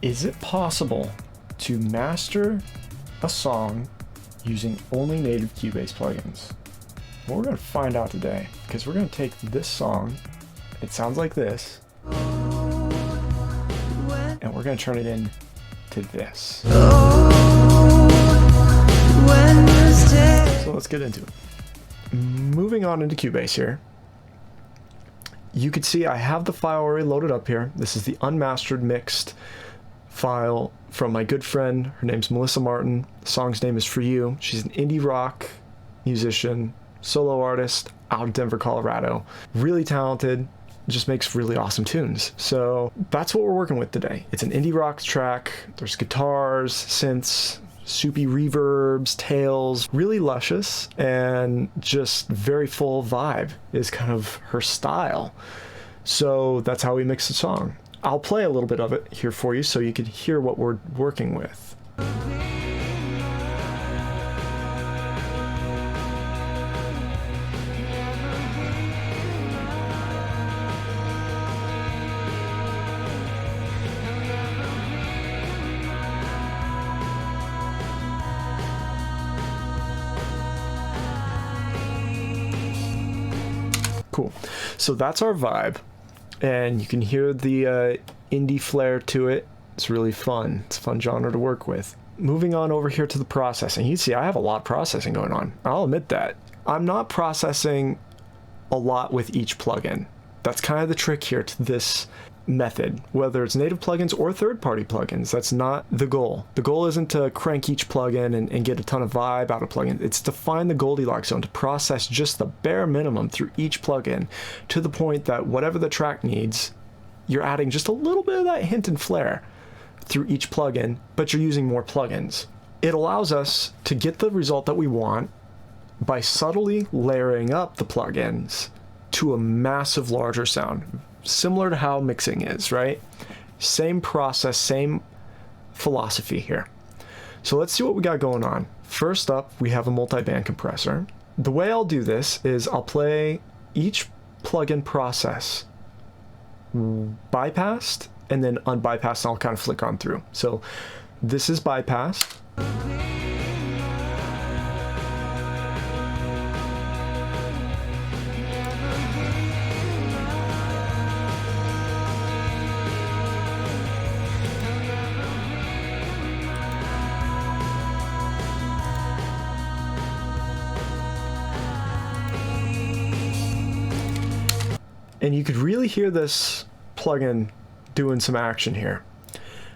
Is it possible to master a song using only native Cubase plugins? Well, we're going to find out today, because we're going to take this song, it sounds like this, and we're going to turn it into this. So let's get into it. Moving on into Cubase here, you can see I have the file already loaded up here. This is the unmastered mixed file from my good friend. Her name's Melissa Martin. The song's name is For You. She's an indie rock musician, solo artist out of Denver, Colorado. Really talented, just makes really awesome tunes. So that's what we're working with today. It's an indie rock track. There's guitars, synths, soupy reverbs, tails, really luscious, and just very full vibe is kind of her style. So that's how we mix the song. I'll play a little bit of it here for you so you can hear what we're working with. Cool. So that's our vibe. And you can hear the indie flair to it. It's really fun. It's a fun genre to work with. Moving on over here to the processing. You see I have a lot of processing going on. I'll admit that. I'm not processing a lot with each plugin. That's kind of the trick here to this method. Whether it's native plugins or third-party plugins, that's not the goal. The goal isn't to crank each plugin and get a ton of vibe out of plugin. It's to find the Goldilocks zone, to process just the bare minimum through each plugin to the point that whatever the track needs, you're adding just a little bit of that hint and flair through each plugin, but you're using more plugins. It allows us to get the result that we want by subtly layering up the plugins to a massive larger sound. Similar to how mixing is, right? Same process, same philosophy here. So let's see what we got going on. First up, we have a multiband compressor. The way I'll do this is I'll play each plugin process bypassed and then unbypassed, and I'll kind of flick on through. So this is bypassed. And you could really hear this plugin doing some action here,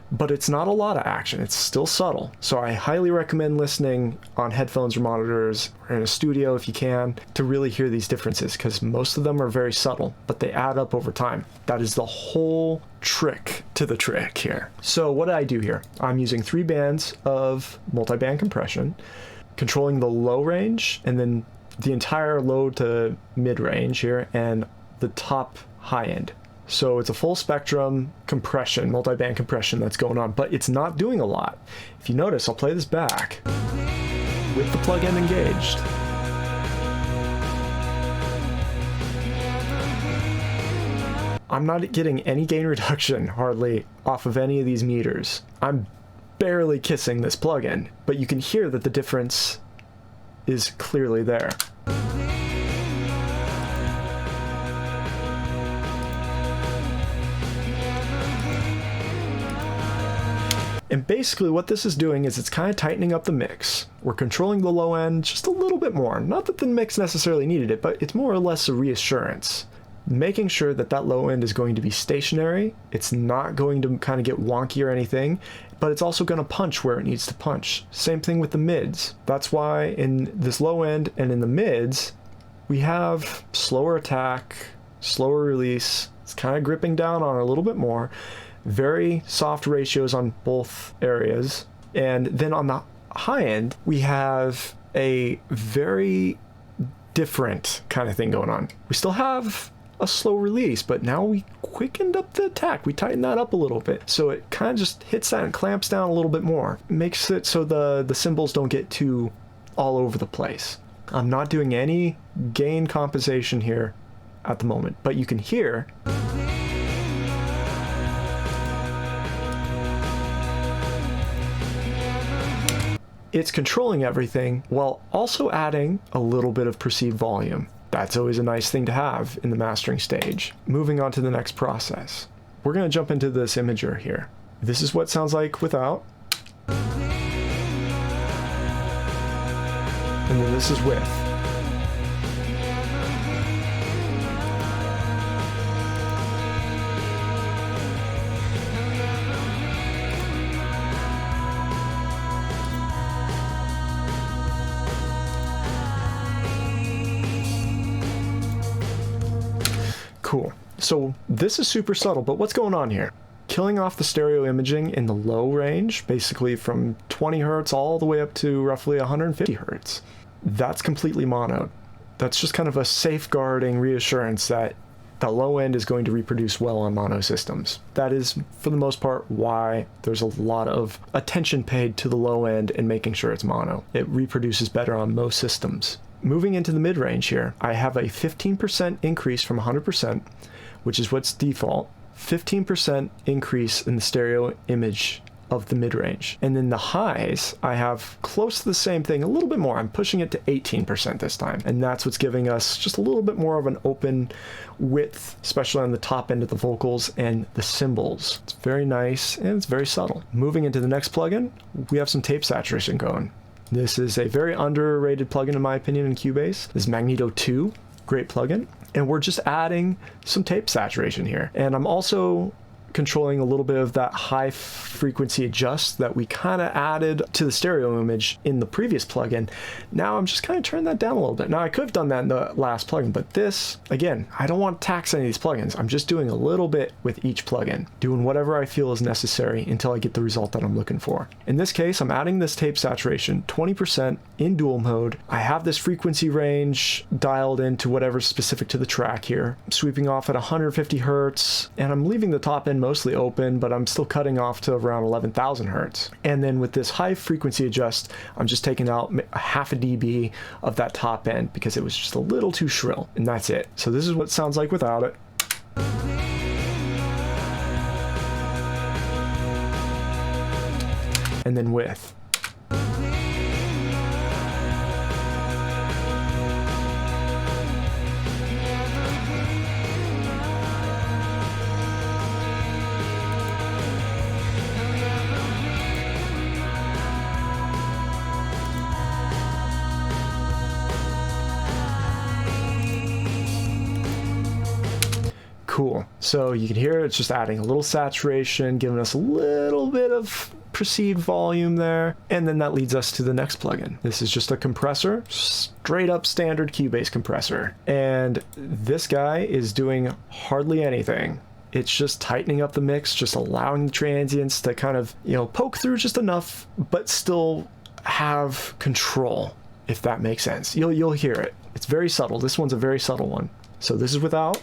but it's not a lot of action. It's still subtle. So I highly recommend listening on headphones or monitors or in a studio if you can to really hear these differences, because most of them are very subtle, but they add up over time. That is the whole trick to the trick here. So what did I do here? I'm using 3 bands of multiband compression, controlling the low range and then the entire low to mid range here and the top high end. So it's a full spectrum compression, multiband compression that's going on, but it's not doing a lot. If you notice, I'll play this back with the plugin engaged. I'm not getting any gain reduction hardly off of any of these meters. I'm barely kissing this plugin, but you can hear that the difference is clearly there. And basically what this is doing is it's kind of tightening up the mix. We're controlling the low end just a little bit more. Not that the mix necessarily needed it, but it's more or less a reassurance. Making sure that that low end is going to be stationary. It's not going to kind of get wonky or anything, but it's also going to punch where it needs to punch. Same thing with the mids. That's why in this low end and in the mids, we have slower attack, slower release. It's kind of gripping down on it a little bit more. Very soft ratios on both areas. And then on the high end, we have a very different kind of thing going on. We still have a slow release, but now we quickened up the attack. We tightened that up a little bit. So it kind of just hits that and clamps down a little bit more. Makes it so the cymbals don't get too all over the place. I'm not doing any gain compensation here at the moment, but you can hear it's controlling everything while also adding a little bit of perceived volume. That's always a nice thing to have in the mastering stage. Moving on to the next process. We're going to jump into this imager here. This is what it sounds like without. And then this is with. Cool. So this is super subtle, but what's going on here? Killing off the stereo imaging in the low range, basically from 20 hertz all the way up to roughly 150 hertz. That's completely monoed. That's just kind of a safeguarding reassurance that the low end is going to reproduce well on mono systems. That is, for the most part, why there's a lot of attention paid to the low end and making sure it's mono. It reproduces better on most systems. Moving into the mid-range here, I have a 15% increase from 100%, which is what's default, 15% increase in the stereo image of the mid-range. And then the highs, I have close to the same thing, a little bit more. I'm pushing it to 18% this time. And that's what's giving us just a little bit more of an open width, especially on the top end of the vocals and the cymbals. It's very nice and it's very subtle. Moving into the next plugin, we have some tape saturation going. This is a very underrated plugin in my opinion in Cubase. This is Magneto 2, great plugin. And we're just adding some tape saturation here. And I'm also controlling a little bit of that high frequency adjust that we kind of added to the stereo image in the previous plugin. Now I'm just kind of turning that down a little bit. Now I could have done that in the last plugin, but this, again, I don't want to tax any of these plugins. I'm just doing a little bit with each plugin, doing whatever I feel is necessary until I get the result that I'm looking for. In this case, I'm adding this tape saturation, 20% in dual mode. I have this frequency range dialed into whatever's specific to the track here. I'm sweeping off at 150 hertz, and I'm leaving the top end mostly open, but I'm still cutting off to around 11,000 hertz. And then with this high frequency adjust, I'm just taking out half a dB of that top end because it was just a little too shrill, and that's it. So this is what it sounds like without it. And then with. Cool. So you can hear it's just adding a little saturation, giving us a little bit of perceived volume there. And then that leads us to the next plugin. This is just a compressor, straight up standard Cubase compressor. And this guy is doing hardly anything. It's just tightening up the mix, just allowing the transients to kind of, poke through just enough, but still have control, if that makes sense. You'll hear it. It's very subtle. This one's a very subtle one. So this is without.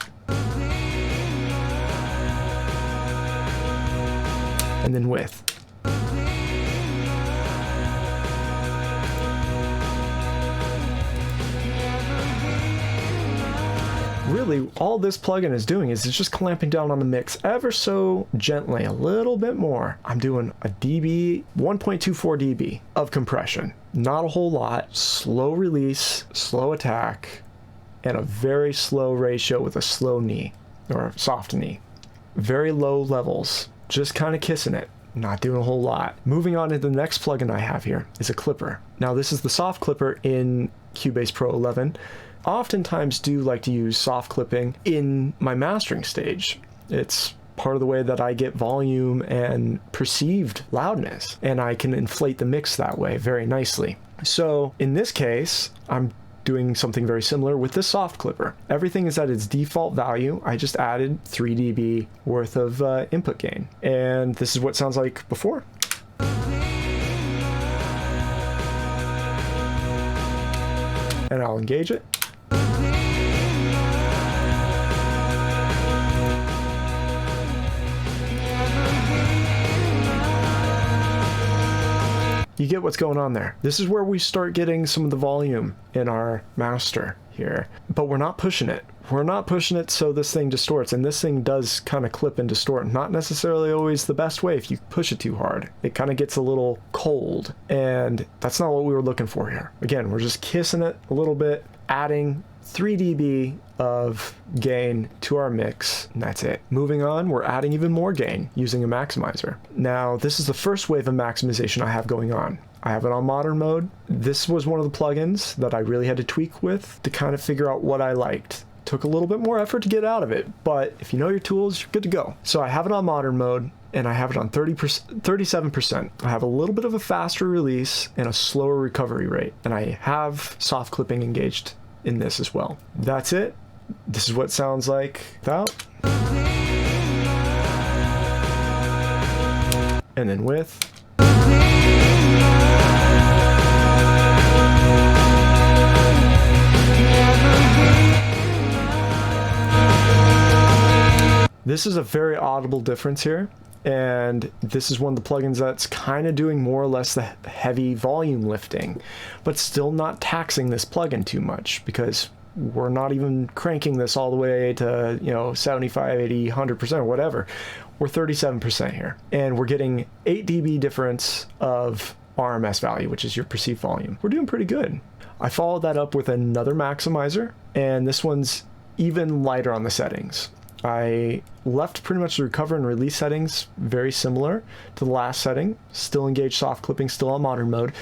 And then with. Really, all this plugin is doing is it's just clamping down on the mix ever so gently, a little bit more. I'm doing a dB, 1.24 dB of compression. Not a whole lot. Slow release, slow attack, and a very slow ratio with a slow knee, or soft knee. Very low levels. Just kind of kissing it, not doing a whole lot. Moving on to the next plugin I have here is a clipper. Now this is the soft clipper in Cubase Pro 11. Oftentimes do like to use soft clipping in my mastering stage. It's part of the way that I get volume and perceived loudness, and I can inflate the mix that way very nicely. So in this case, I'm doing something very similar with this soft clipper. Everything is at its default value. I just added 3 dB worth of input gain. And this is what it sounds like before. And I'll engage it. You get what's going on there. This is where we start getting some of the volume in our master here, but we're not pushing it. we're not pushing it so this thing distorts, and this thing does kind of clip and distort. Not necessarily always the best way if you push it too hard. It kind of gets a little cold, and that's not what we were looking for here. Again, we're just kissing it a little bit, adding 3 dB of gain to our mix, and that's it. Moving on, we're adding even more gain using a maximizer. Now, this is the first wave of maximization I have going on. I have it on modern mode. This was one of the plugins that I really had to tweak with to kind of figure out what I liked. Took a little bit more effort to get out of it, but if you know your tools, you're good to go. So I have it on modern mode, and I have it on 37%. I have a little bit of a faster release and a slower recovery rate, and I have soft clipping engaged in this as well. That's it. This is what it sounds like without. And then with. This is a very audible difference here, and this is one of the plugins that's kind of doing more or less the heavy volume lifting, but still not taxing this plugin too much, because we're not even cranking this all the way to, you know, 75, 80, 100% or whatever. We're 37% here, and we're getting 8 dB difference of RMS value, which is your perceived volume. We're doing pretty good. I followed that up with another maximizer, and this one's even lighter on the settings. I left pretty much the recover and release settings very similar to the last setting, still engaged soft clipping, still on modern mode,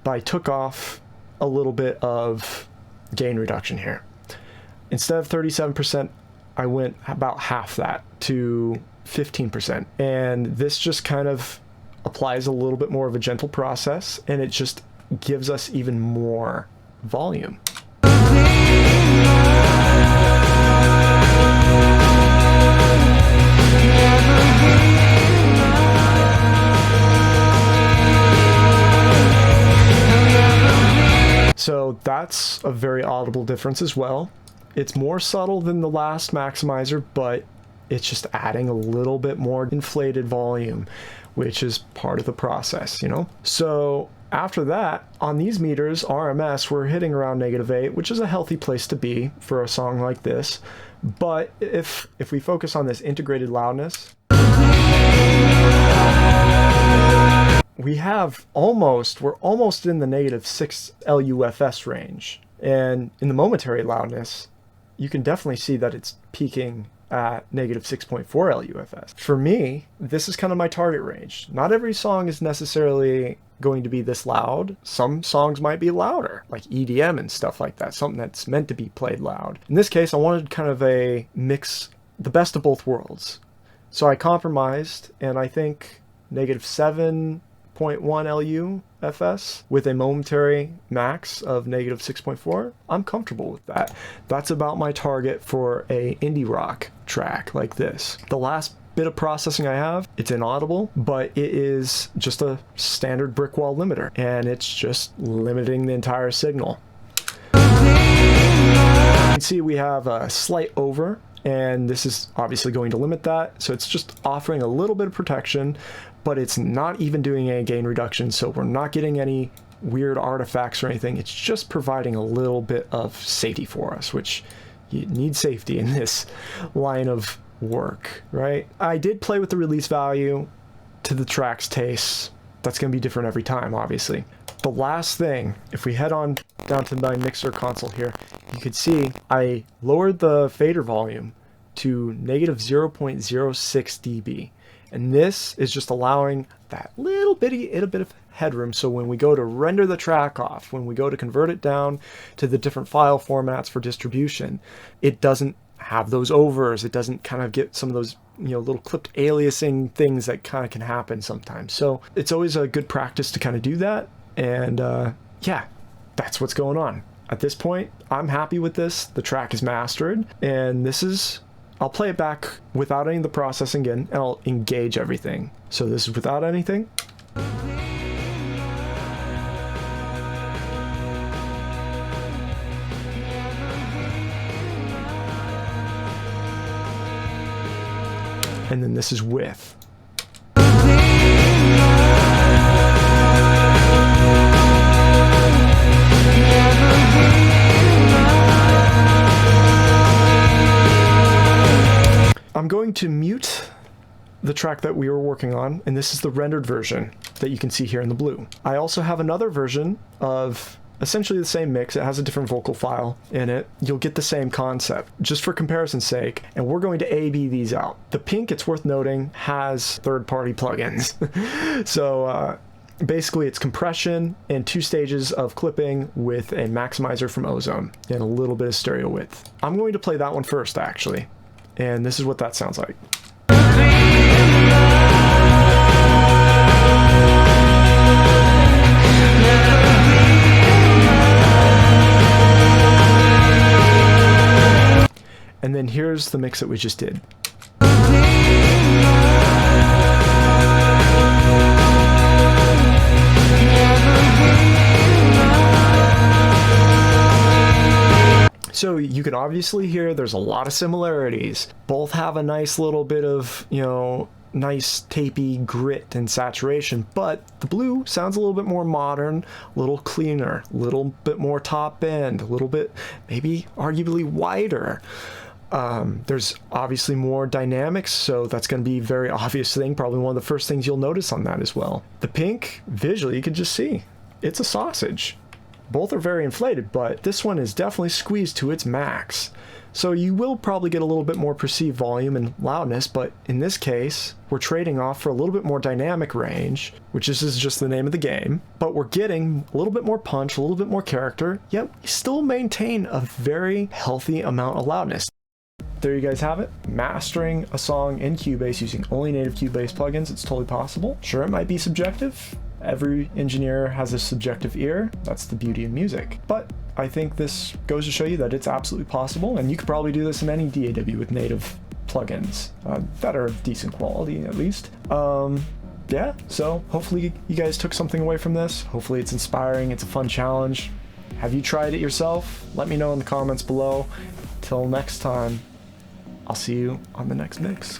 but I took off a little bit of gain reduction here. Instead of 37%, I went about half that to 15%. And this just kind of applies a little bit more of a gentle process, and it just gives us even more volume. So that's a very audible difference as well. It's more subtle than the last maximizer, but it's just adding a little bit more inflated volume, which is part of the process, you know? So after that, on these meters, RMS, we're hitting around -8, which is a healthy place to be for a song like this. But if we focus on this integrated loudness, we're almost in the -6 LUFS range. And in the momentary loudness, you can definitely see that it's peaking at -6.4 LUFS. For me, this is kind of my target range. Not every song is necessarily going to be this loud. Some songs might be louder, like EDM and stuff like that, something that's meant to be played loud. In this case, I wanted kind of a mix, the best of both worlds. So I compromised, and I think -7.1 LUFS with a momentary max of -6.4. I'm comfortable with that. That's about my target for a indie rock track like this. The last bit of processing I have, it's inaudible, but it is just a standard brick wall limiter, and it's just limiting the entire signal. You can see we have a slight over, and this is obviously going to limit that, so it's just offering a little bit of protection, but it's not even doing any gain reduction, so we're not getting any weird artifacts or anything. It's just providing a little bit of safety for us, which you need safety in this line of work, right? I did play with the release value to the track's taste. That's going to be different every time, obviously. The last thing, if we head on down to my mixer console here, you can see I lowered the fader volume to -0.06 dB. And this is just allowing that little bit of headroom, so when we go to render the track off, when we go to convert it down to the different file formats for distribution, it doesn't have those overs. It doesn't kind of get some of those, you know, little clipped aliasing things that kind of can happen sometimes. So it's always a good practice to kind of do that. And yeah, that's what's going on. At this point, I'm happy with this. The track is mastered, and this is, I'll play it back without any of the processing again, and I'll engage everything. So this is without anything. And then this is with. the track that we were working on, and this is the rendered version that you can see here in the blue. I also have another version of essentially the same mix. It has a different vocal file in it. You'll get the same concept, just for comparison's sake, and we're going to A/B these out. The pink, it's worth noting, has third-party plugins. So basically it's compression and 2 stages of clipping with a maximizer from Ozone and a little bit of stereo width. I'm going to play that one first, actually, and this is what that sounds like. And then here's the mix that we just did. So you can obviously hear there's a lot of similarities. Both have a nice little bit of, you know, nice tapey grit and saturation, but the blue sounds a little bit more modern, a little cleaner, a little bit more top end, a little bit maybe arguably wider. There's obviously more dynamics, so that's going to be a very obvious thing, probably one of the first things you'll notice on that as well. The pink, visually, you can just see, it's a sausage. Both are very inflated, but this one is definitely squeezed to its max. So you will probably get a little bit more perceived volume and loudness, but in this case, we're trading off for a little bit more dynamic range, which is just the name of the game, but we're getting a little bit more punch, a little bit more character, yet we still maintain a very healthy amount of loudness. There you guys have it. Mastering a song in Cubase using only native Cubase plugins. It's totally possible. Sure, it might be subjective. Every engineer has a subjective ear. That's the beauty of music. But I think this goes to show you that it's absolutely possible, and you could probably do this in any DAW with native plugins that are of decent quality, at least. Yeah, so hopefully you guys took something away from this. Hopefully it's inspiring. It's a fun challenge. Have you tried it yourself? Let me know in the comments below. Till next time, I'll see you on the next mix.